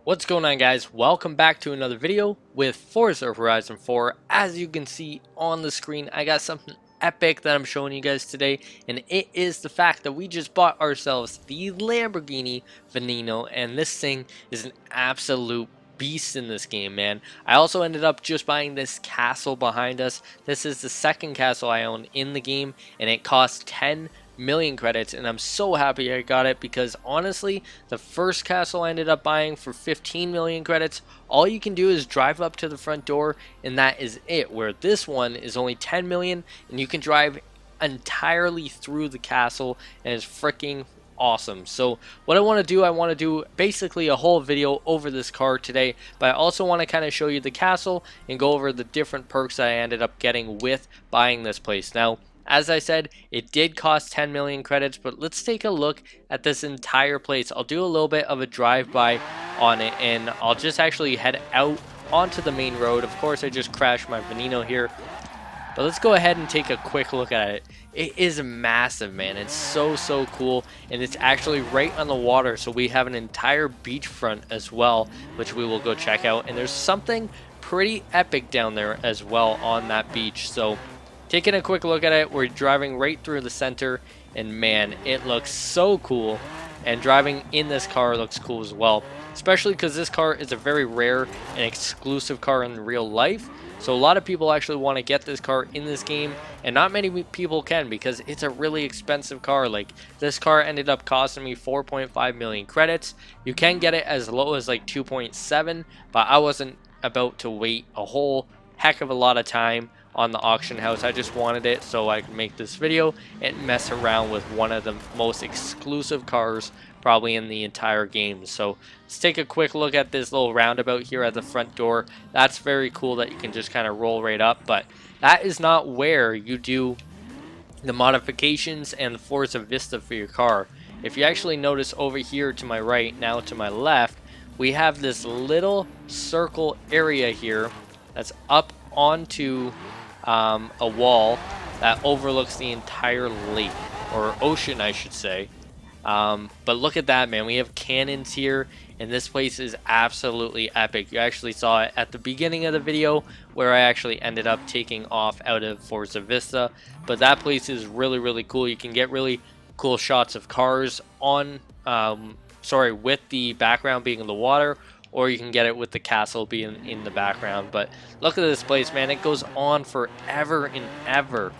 What's going on, guys? Welcome back to another video with Forza Horizon 4. As you can see on the screen, I got something epic that I'm showing you guys today, and it is the fact that we just bought ourselves the Lamborghini Veneno, and this thing is an absolute beast in this game, man. I also ended up just buying this castle behind us. This is the second castle I own in the game, and it costs 10 million credits, and I'm so happy I got it because honestly, the first castle I ended up buying for 15 million credits, all you can do is drive up to the front door and that is it, where this one is only 10 million and you can drive entirely through the castle and it's freaking awesome. So what I want to do basically a whole video over this car today, but I also want to kind of show you the castle and go over the different perks that I ended up getting with buying this place. Now, as I said, it did cost 10 million credits, but let's take a look at this entire place. I'll do a little bit of a drive-by on it, and I'll just actually head out onto the main road. Of course, I just crashed my Veneno here, but let's go ahead and take a quick look at it. It is massive, man. It's so cool, and it's actually right on the water, so we have an entire beachfront as well, which we will go check out, and there's something pretty epic down there as well on that beach. So taking a quick look at it, we're driving right through the center, and man, it looks so cool, and driving in this car looks cool as well, especially because this car is a very rare and exclusive car in real life. So a lot of people actually want to get this car in this game, and not many people can because it's a really expensive car. Like, this car ended up costing me 4.5 million credits. You can get it as low as like 2.7, but I wasn't about to wait a whole heck of a lot of time on the auction house. I just wanted it so I could make this video and mess around with one of the most exclusive cars probably in the entire game. So let's take a quick look at this little roundabout here at the front door. That's very cool that you can just kind of roll right up, but that is not where you do the modifications and the Forza Vista for your car. If you actually notice over here to my right, now to my left, we have this little circle area here that's up onto a wall that overlooks the entire lake, or ocean I should say. But look at that, man. We have cannons here, and this place is absolutely epic. You actually saw it at the beginning of the video where I actually ended up taking off out of Forza Vista, but that place is really cool. You can get really cool shots of cars on with the background being in the water, or you can get it with the castle being in the background. But look at this place, man. It goes on forever and ever.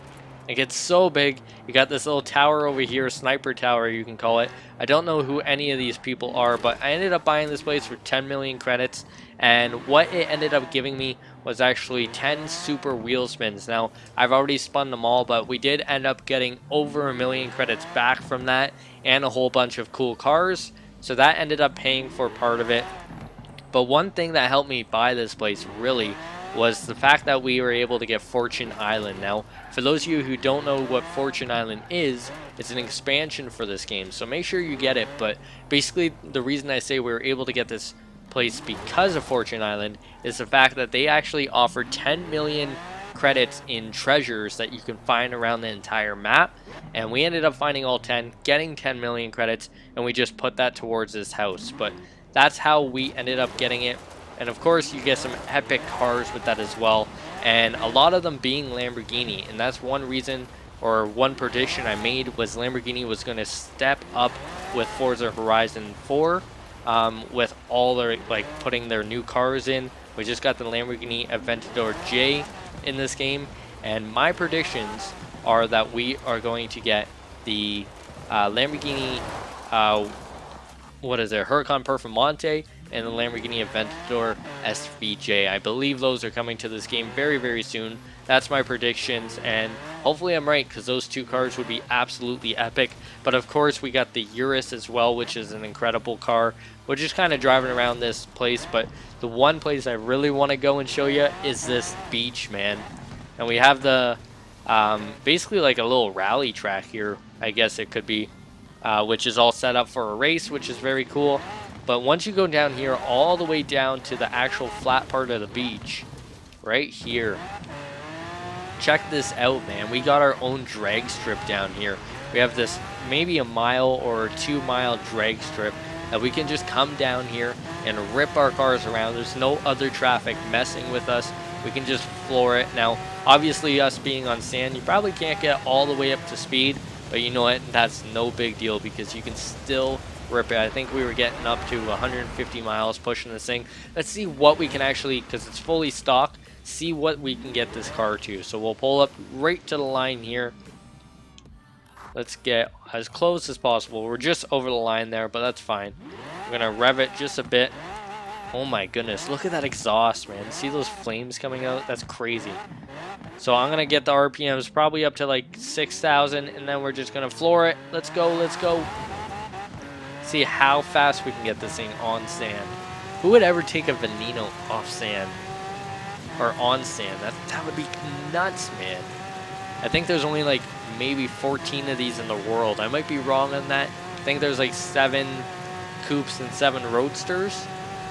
It gets so big. You got this little tower over here, sniper tower you can call it. I don't know who any of these people are, but I ended up buying this place for 10 million credits, and what it ended up giving me was actually 10 super wheel spins. Now, I've already spun them all, but we did end up getting over 1 million credits back from that, and a whole bunch of cool cars, so that ended up paying for part of it. But one thing that helped me buy this place really was the fact that we were able to get Fortune Island. Now, for those of you who don't know what Fortune Island is, it's an expansion for this game, so make sure you get it. But basically, the reason I say we were able to get this place because of Fortune Island is the fact that they actually offer 10 million credits in treasures that you can find around the entire map, and we ended up finding all 10, getting 10 million credits, and we just put that towards this house. But that's how we ended up getting it. And of course, you get some epic cars with that as well, and a lot of them being Lamborghini. And that's one reason, or one prediction I made, was Lamborghini was going to step up with Forza Horizon 4 with all their, like, putting their new cars in. We just got the Lamborghini Aventador J in this game, and my predictions are that we are going to get the Lamborghini Huracan Performante and the Lamborghini Aventador SVJ. I believe those are coming to this game very soon. That's my predictions, and hopefully I'm right, because those two cars would be absolutely epic. But of course, we got the Urus as well, which is an incredible car. We're just kind of driving around this place, but the one place I really want to go and show you is this beach, man. And we have the basically like a little rally track here, I guess it could be, which is all set up for a race, which is very cool. But once you go down here, all the way down to the actual flat part of the beach, right here, check this out, man. We got our own drag strip down here. We have this maybe a mile or 2 mile drag strip, that we can just come down here and rip our cars around. There's no other traffic messing with us. We can just floor it. Now, obviously, us being on sand, you probably can't get all the way up to speed, but you know what? That's no big deal because you can still rip it. I think we were getting up to 150 miles pushing this thing. Let's see what we can actually, because it's fully stock, see what we can get this car to. So we'll pull up right to the line here. Let's get as close as possible. We're just over the line there, but that's fine. We're gonna rev it just a bit. Oh my goodness, look at that exhaust, man. See those flames coming out? That's crazy. So I'm gonna get the RPMs probably up to like 6,000, and then we're just gonna floor it. Let's go, let's go. See how fast we can get this thing on sand. Who would ever take a Veneno off sand? Or on sand? That would be nuts, man. I think there's only like maybe 14 of these in the world. I might be wrong on that. I think there's like 7 coupes and 7 roadsters.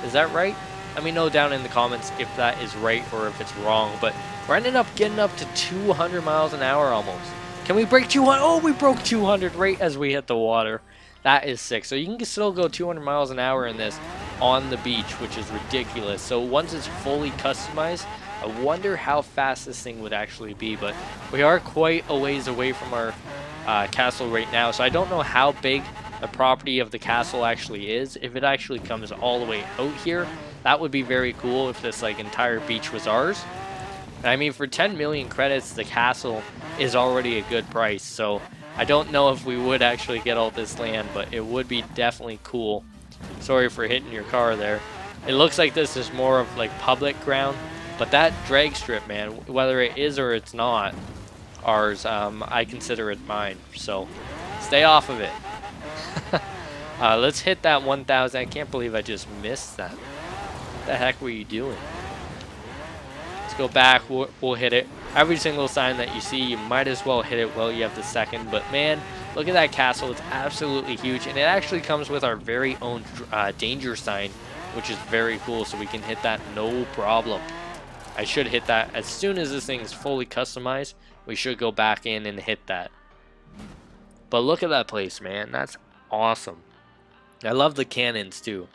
Is that right? Let me know down in the comments if that is right or if it's wrong. But we're ending up getting up to 200 miles an hour almost. Can we break 200? Oh, we broke 200 right as we hit the water. That is sick. So you can still go 200 miles an hour in this on the beach, which is ridiculous. So once it's fully customized, I wonder how fast this thing would actually be. But we are quite a ways away from our castle right now. So I don't know how big the property of the castle actually is. If it actually comes all the way out here, that would be very cool if this like entire beach was ours. And I mean, for 10 million credits, the castle is already a good price. So I don't know if we would actually get all this land, but it would be definitely cool. Sorry for hitting your car there. It looks like this is more of like public ground, but that drag strip, man, whether it is or it's not ours, I consider it mine. So stay off of it. Let's hit that 1,000. I can't believe I just missed that. What the heck were you doing? Let's go back. We'll hit it. Every single sign that you see, you might as well hit it while you have the second. But man, look at that castle. It's absolutely huge. And it actually comes with our very own danger sign, which is very cool. So we can hit that no problem. I should hit that as soon as this thing is fully customized. We should go back in and hit that. But look at that place, man. That's awesome. I love the cannons too.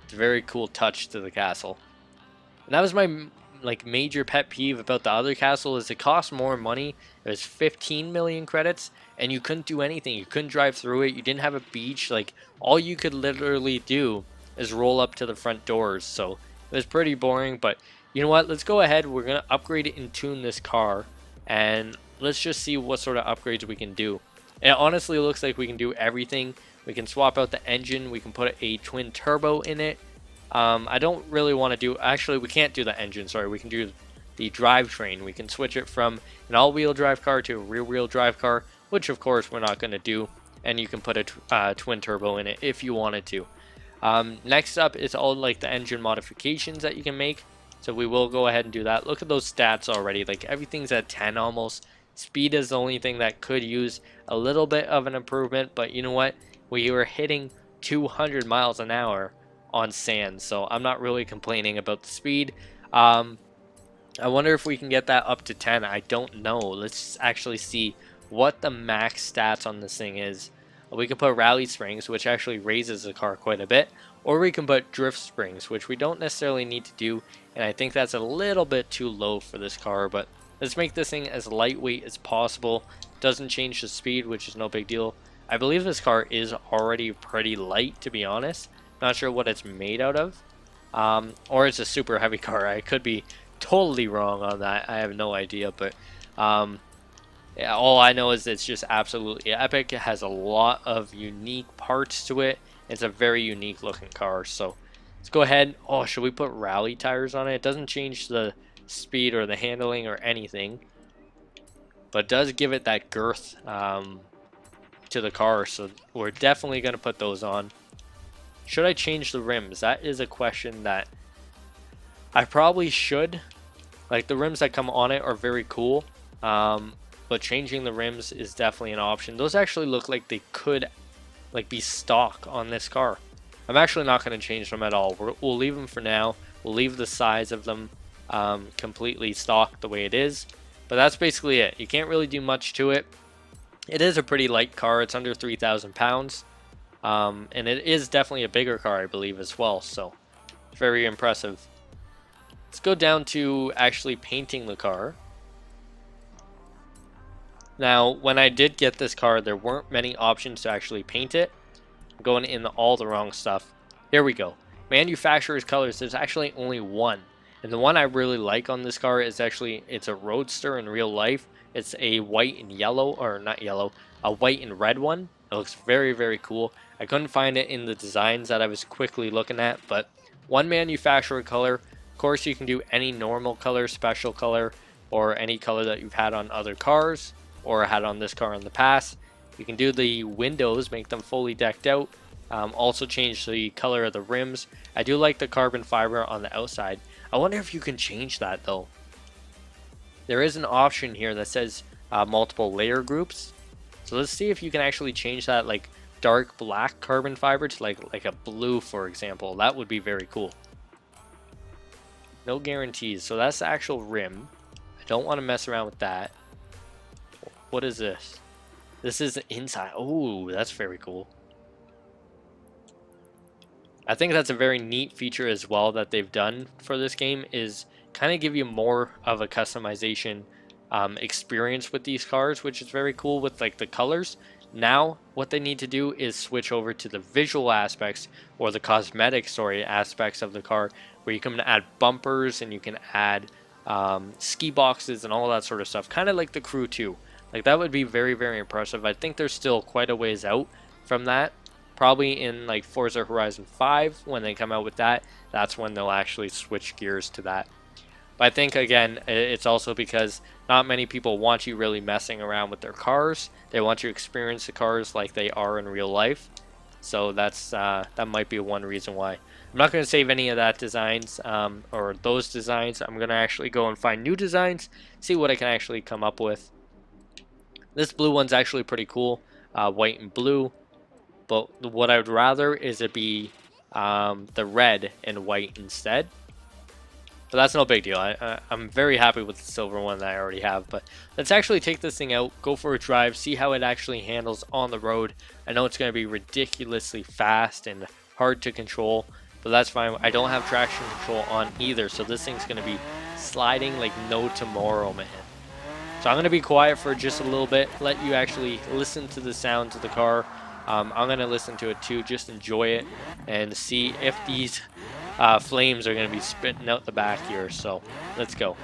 It's a very cool touch to the castle. And that was my like major pet peeve about the other castle, is it cost more money. It was 15 million credits and you couldn't do anything. You couldn't drive through it. You didn't have a beach. Like all you could literally do is roll up to the front doors. So it was pretty boring. But you know what? Let's go ahead. We're gonna upgrade it and tune this car, and let's just see what sort of upgrades we can do. It honestly looks like we can do everything. We can swap out the engine. We can put a twin turbo in it. I don't really want to do, actually we can't do the engine, sorry. We can do the drivetrain. We can switch it from an all-wheel drive car to a rear-wheel drive car, which of course we're not going to do. And you can put a twin turbo in it if you wanted to. Next up is all like the engine modifications that you can make. So we will go ahead and do that. Look at those stats already. Like everything's at 10 almost. Speed is the only thing that could use a little bit of an improvement. But you know what? We were hitting 200 miles an hour on sand. So I'm not really complaining about the speed. I wonder if we can get that up to 10. I don't know. Let's actually see what the max stats on this thing is. We can put rally springs, which actually raises the car quite a bit. Or we can put drift springs, which we don't necessarily need to do. And I think that's a little bit too low for this car. But let's make this thing as lightweight as possible. Doesn't change the speed, which is no big deal. I believe this car is already pretty light, to be honest. Not sure what it's made out of. Or it's a super heavy car. I could be totally wrong on that. I have no idea. But yeah, all I know is it's just absolutely epic. It has a lot of unique parts to it. It's a very unique looking car. So let's go ahead. Oh, should we put rally tires on it? It doesn't change the speed or the handling or anything. But it does give it that girth to the car. So we're definitely going to put those on. Should I change the rims? That is a question that I probably should. Like the rims that come on it are very cool. But changing the rims is definitely an option. Those actually look like they could like be stock on this car. I'm actually not going to change them at all. We'll leave them for now. We'll leave the size of them completely stock the way it is. But that's basically it. You can't really do much to it. It is a pretty light car. It's under 3,000 pounds. And it is definitely a bigger car, I believe, as well. So very impressive. Let's go down to actually painting the car. Now, when I did get this car, there weren't many options to actually paint it. I'm going in all the wrong stuff. Here we go. Manufacturer's colors, there's actually only one. And the one I really like on this car is actually, it's a Roadster in real life. It's a white and yellow, or not yellow, a white and red one. It looks very, very cool. I couldn't find it in the designs that I was quickly looking at, but one manufacturer color. Of course, you can do any normal color, special color, or any color that you've had on other cars, or had on this car in the past. You can do the windows, make them fully decked out. Also change the color of the rims. I do like the carbon fiber on the outside. I wonder if you can change that though. There is an option here that says multiple layer groups. So let's see if you can actually change that, like dark black carbon fiber to like a blue, for example. That would be very cool. No guarantees. So that's the actual rim. I don't want to mess around with that. What is this? This is the inside. Oh, that's very cool. I think that's a very neat feature as well that they've done for this game, is kind of give you more of a customization experience with these cars, which is very cool with like the colors. Now what they need to do is switch over to the visual aspects, or the cosmetic story aspects of the car, where you can add bumpers and you can add ski boxes and all that sort of stuff, kind of like the Crew 2. Like that would be very, very impressive. I think they're still quite a ways out from that. Probably in like Forza Horizon 5, when they come out with that, that's when they'll actually switch gears to that. But I think, again, it's also because not many people want you really messing around with their cars. They want you to experience the cars like they are in real life. So that's that might be one reason why. I'm not going to save any of that designs, or those designs. I'm going to actually go and find new designs, see what I can actually come up with. This blue one's actually pretty cool, white and blue. But what I would rather is it be the red and white instead. But that's no big deal. I'm very happy with the silver one that I already have. But let's actually take this thing out, go for a drive, see how it actually handles on the road. I know it's going to be ridiculously fast and hard to control, but that's fine. I don't have traction control on either, so this thing's going to be sliding like no tomorrow, man. So I'm going to be quiet for just a little bit, let you actually listen to the sounds of the car. I'm going to listen to it too, just enjoy it, and see if these flames are going to be spitting out the back here. So let's go.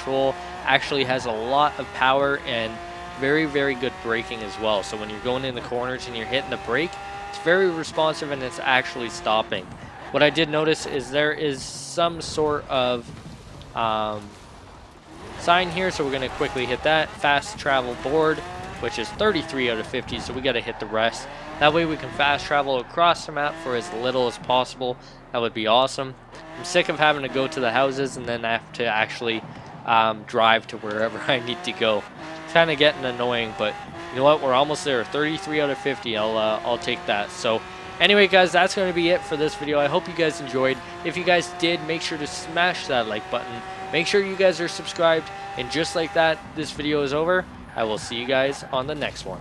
control, actually has a lot of power and very, very good braking as well. So when you're going in the corners and you're hitting the brake, it's very responsive and it's actually stopping. What I did notice is there is some sort of sign here, so we're going to quickly hit that. Fast travel board, which is 33 out of 50, so we got to hit the rest. That way we can fast travel across the map for as little as possible. That would be awesome. I'm sick of having to go to the houses and then have to actually drive to wherever I need to go. It's kind of getting annoying, but you know what? We're almost there. 33 out of 50. I'll take that. So anyway, guys, that's going to be it for this video. I hope you guys enjoyed. If you guys did, make sure to smash that like button. Make sure you guys are subscribed. And just like that, this video is over. I will see you guys on the next one.